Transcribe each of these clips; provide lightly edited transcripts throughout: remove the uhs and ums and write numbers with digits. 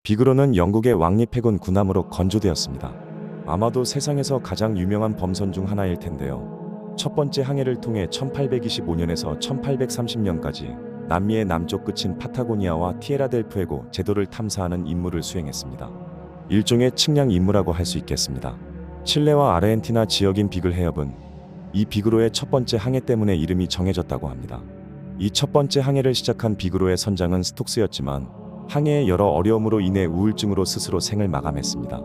비그로는 영국의 왕립 해군 군함으로 건조되었습니다. 아마도 세상에서 가장 유명한 범선 중 하나일 텐데요. 첫 번째 항해를 통해 1825년에서 1830년까지 남미의 남쪽 끝인 파타고니아와 티에라델푸에고 제도를 탐사하는 임무를 수행했습니다. 일종의 측량 임무라고 할 수 있겠습니다. 칠레와 아르헨티나 지역인 비글 해협은 이 비그로의 첫 번째 항해 때문에 이름이 정해졌다고 합니다. 이 첫 번째 항해를 시작한 비그로의 선장은 스톡스였지만 항해의 여러 어려움으로 인해 우울증으로 스스로 생을 마감했습니다.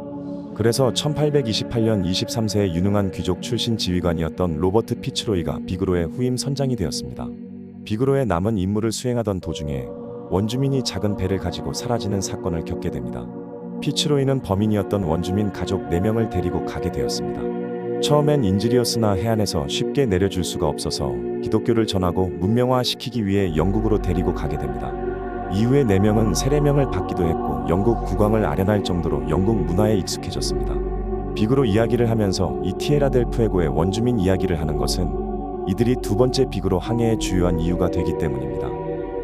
그래서 1828년 23세의 유능한 귀족 출신 지휘관이었던 로버트 피츠로이가 비그로의 후임 선장이 되었습니다. 비그로의 남은 임무를 수행하던 도중에 원주민이 작은 배를 가지고 사라지는 사건을 겪게 됩니다. 피츠로이는 범인이었던 원주민 가족 4명을 데리고 가게 되었습니다. 처음엔 인지리였으나 해안에서 쉽게 내려줄 수가 없어서 기독교를 전하고 문명화시키기 위해 영국으로 데리고 가게 됩니다. 이후에 4명은 세례명을 받기도 했고 영국 국왕을 아련할 정도로 영국 문화에 익숙해졌습니다. 비그로 이야기를 하면서 이 티에라델푸에고의 원주민 이야기를 하는 것은 이들이 두 번째 비그로 항해의 주요한 이유가 되기 때문입니다.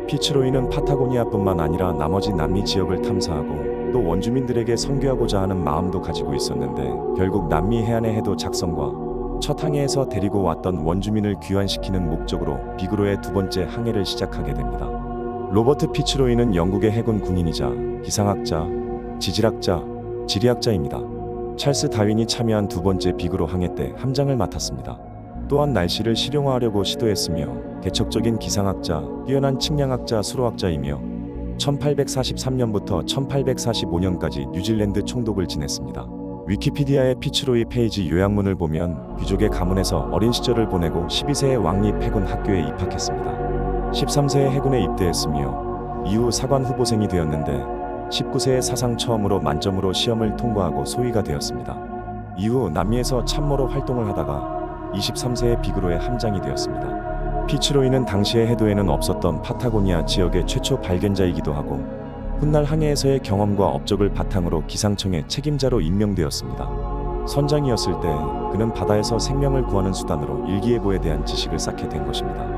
피츠로이는 파타고니아뿐만 아니라 나머지 남미 지역을 탐사하고 또 원주민들에게 선교하고자 하는 마음도 가지고 있었는데 결국 남미 해안의 해도 작성과 첫 항해에서 데리고 왔던 원주민을 귀환시키는 목적으로 비그로의 두 번째 항해를 시작하게 됩니다. 로버트 피츠로이는 영국의 해군 군인이자 기상학자, 지질학자, 지리학자입니다. 찰스 다윈이 참여한 두 번째 비그로 항해 때 함장을 맡았습니다. 또한 날씨를 실용화하려고 시도했으며 개척적인 기상학자, 뛰어난 측량학자, 수로학자이며 1843년부터 1845년까지 뉴질랜드 총독을 지냈습니다. 위키피디아의 피츠로이 페이지 요약문을 보면 귀족의 가문에서 어린 시절을 보내고 12세의 왕립 해군 학교에 입학했습니다. 13세에 해군에 입대했으며 이후 사관 후보생이 되었는데 19세에 사상 처음으로 만점으로 시험을 통과하고 소위가 되었습니다. 이후 남미에서 참모로 활동을 하다가 23세에 비그로의 함장이 되었습니다. 피츠로이는 당시의 해도에는 없었던 파타고니아 지역의 최초 발견자이기도 하고 훗날 항해에서의 경험과 업적을 바탕으로 기상청의 책임자로 임명되었습니다. 선장이었을 때 그는 바다에서 생명을 구하는 수단으로 일기예보에 대한 지식을 쌓게 된 것입니다.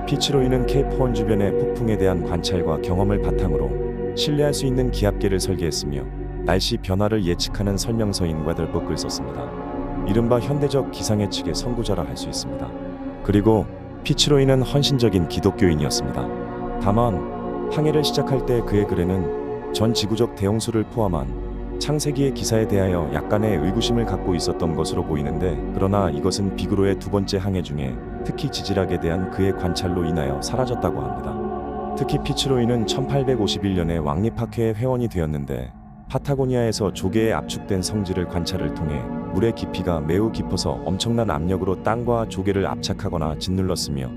피츠로이는 케이프 혼 주변의 폭풍에 대한 관찰과 경험을 바탕으로 신뢰할 수 있는 기압계를 설계했으며 날씨 변화를 예측하는 설명서인 웨더북을 썼습니다. 이른바 현대적 기상예측의 선구자라 할 수 있습니다. 그리고 피츠로이는 헌신적인 기독교인이었습니다. 다만 항해를 시작할 때 그의 글에는 전 지구적 대홍수를 포함한 창세기의 기사에 대하여 약간의 의구심을 갖고 있었던 것으로 보이는데 그러나 이것은 비그로의 두 번째 항해 중에 특히 지질학에 대한 그의 관찰로 인하여 사라졌다고 합니다. 특히 피츠로이는 1851년에 왕립학회의 회원이 되었는데 파타고니아에서 조개의 압축된 성질을 관찰을 통해 물의 깊이가 매우 깊어서 엄청난 압력으로 땅과 조개를 압착하거나 짓눌렀으며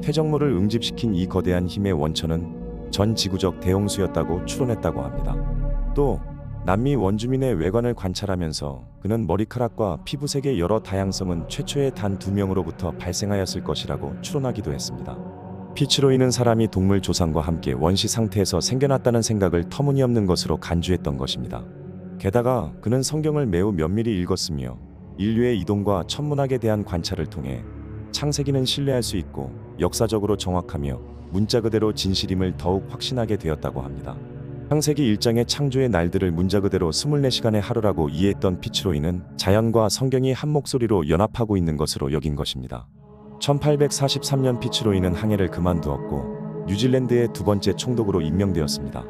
퇴적물을 응집시킨 이 거대한 힘의 원천은 전 지구적 대홍수였다고 추론했다고 합니다. 또 남미 원주민의 외관을 관찰하면서 그는 머리카락과 피부색의 여러 다양성은 최초의 단 2명으로부터 발생하였을 것이라고 추론하기도 했습니다. 피츠로이는 사람이 동물 조상과 함께 원시 상태에서 생겨났다는 생각을 터무니없는 것으로 간주했던 것입니다. 게다가 그는 성경을 매우 면밀히 읽었으며 인류의 이동과 천문학에 대한 관찰을 통해 창세기는 신뢰할 수 있고 역사적으로 정확하며 문자 그대로 진실임을 더욱 확신하게 되었다고 합니다. 창세기 1장의 창조의 날들을 문자 그대로 24시간의 하루라고 이해했던 피츠로이는 자연과 성경이 한 목소리로 연합하고 있는 것으로 여긴 것입니다. 1843년 피츠로이는 항해를 그만두었고 뉴질랜드의 두 번째 총독으로 임명되었습니다.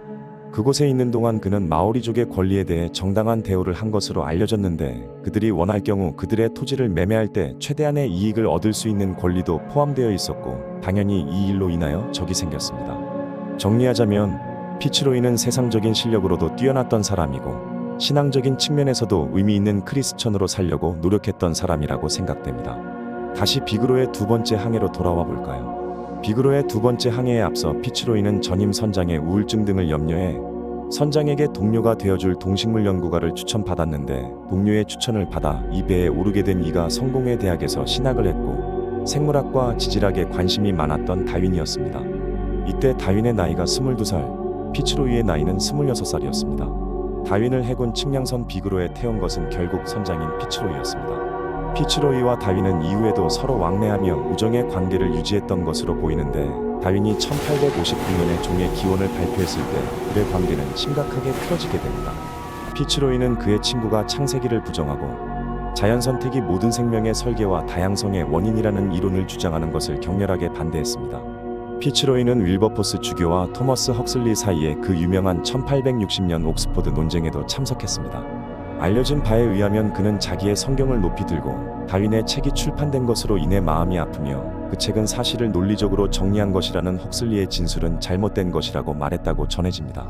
그곳에 있는 동안 그는 마오리족의 권리에 대해 정당한 대우를 한 것으로 알려졌는데 그들이 원할 경우 그들의 토지를 매매할 때 최대한의 이익을 얻을 수 있는 권리도 포함되어 있었고 당연히 이 일로 인하여 적이 생겼습니다. 정리하자면 피츠로이는 세상적인 실력으로도 뛰어났던 사람이고 신앙적인 측면에서도 의미 있는 크리스천으로 살려고 노력했던 사람이라고 생각됩니다. 다시 비그로의 두 번째 항해로 돌아와 볼까요? 비그로의 두 번째 항해에 앞서 피츠로이는 전임 선장의 우울증 등을 염려해 선장에게 동료가 되어줄 동식물 연구가를 추천받았는데 동료의 추천을 받아 이 배에 오르게 된 이가 성공회 대학에서 신학을 했고 생물학과 지질학에 관심이 많았던 다윈이었습니다. 이때 다윈의 나이가 22살, 피츠로이의 나이는 26살이었습니다. 다윈을 해군 측량선 비그로에 태운 것은 결국 선장인 피츠로이였습니다. 피츠로이와 다윈은 이후에도 서로 왕래하며 우정의 관계를 유지했던 것으로 보이는데 다윈이 1859년에 종의 기원을 발표했을 때 둘의 관계는 심각하게 틀어지게 됩니다. 피츠로이는 그의 친구가 창세기를 부정하고 자연 선택이 모든 생명의 설계와 다양성의 원인이라는 이론을 주장하는 것을 격렬하게 반대했습니다. 피츠로이는 윌버포스 주교와 토머스 헉슬리 사이의 그 유명한 1860년 옥스퍼드 논쟁에도 참석했습니다. 알려진 바에 의하면 그는 자기의 성경을 높이 들고 다윈의 책이 출판된 것으로 인해 마음이 아프며 그 책은 사실을 논리적으로 정리한 것이라는 헉슬리의 진술은 잘못된 것이라고 말했다고 전해집니다.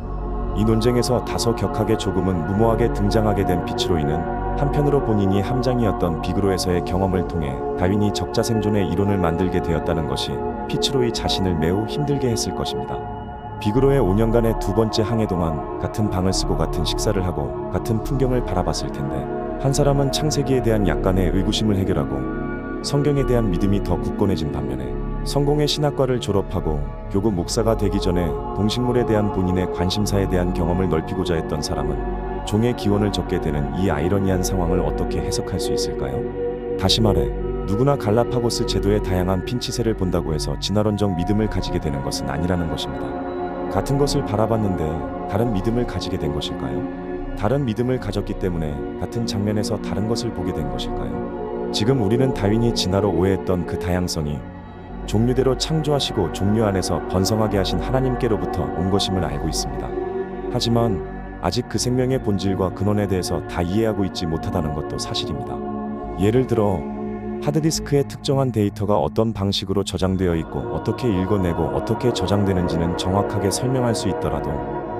이 논쟁에서 다소 격하게 조금은 무모하게 등장하게 된 피츠로이는 한편으로 본인이 함장이었던 비그로에서의 경험을 통해 다윈이 적자생존의 이론을 만들게 되었다는 것이 피츠로이 자신을 매우 힘들게 했을 것입니다. 비그로의 5년간의 두 번째 항해 동안 같은 방을 쓰고 같은 식사를 하고 같은 풍경을 바라봤을 텐데 한 사람은 창세기에 대한 약간의 의구심을 해결하고 성경에 대한 믿음이 더 굳건해진 반면에 성공의 신학과를 졸업하고 교구 목사가 되기 전에 동식물에 대한 본인의 관심사에 대한 경험을 넓히고자 했던 사람은 종의 기원을 적게 되는 이 아이러니한 상황을 어떻게 해석할 수 있을까요? 다시 말해 누구나 갈라파고스 제도의 다양한 핀치세를 본다고 해서 진화론적 믿음을 가지게 되는 것은 아니라는 것입니다. 같은 것을 바라봤는데 다른 믿음을 가지게 된 것일까요? 다른 믿음을 가졌기 때문에 같은 장면에서 다른 것을 보게 된 것일까요? 지금 우리는 다윈이 진화로 오해했던 그 다양성이 종류대로 창조하시고 종류 안에서 번성하게 하신 하나님께로부터 온 것임을 알고 있습니다. 하지만 아직 그 생명의 본질과 근원에 대해서 다 이해하고 있지 못하다는 것도 사실입니다. 예를 들어 하드디스크에 특정한 데이터가 어떤 방식으로 저장되어 있고 어떻게 읽어내고 어떻게 저장되는지는 정확하게 설명할 수 있더라도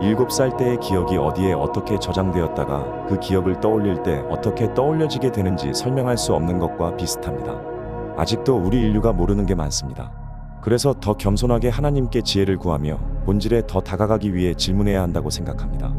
7살 때의 기억이 어디에 어떻게 저장되었다가 그 기억을 떠올릴 때 어떻게 떠올려지게 되는지 설명할 수 없는 것과 비슷합니다. 아직도 우리 인류가 모르는 게 많습니다. 그래서 더 겸손하게 하나님께 지혜를 구하며 본질에 더 다가가기 위해 질문해야 한다고 생각합니다.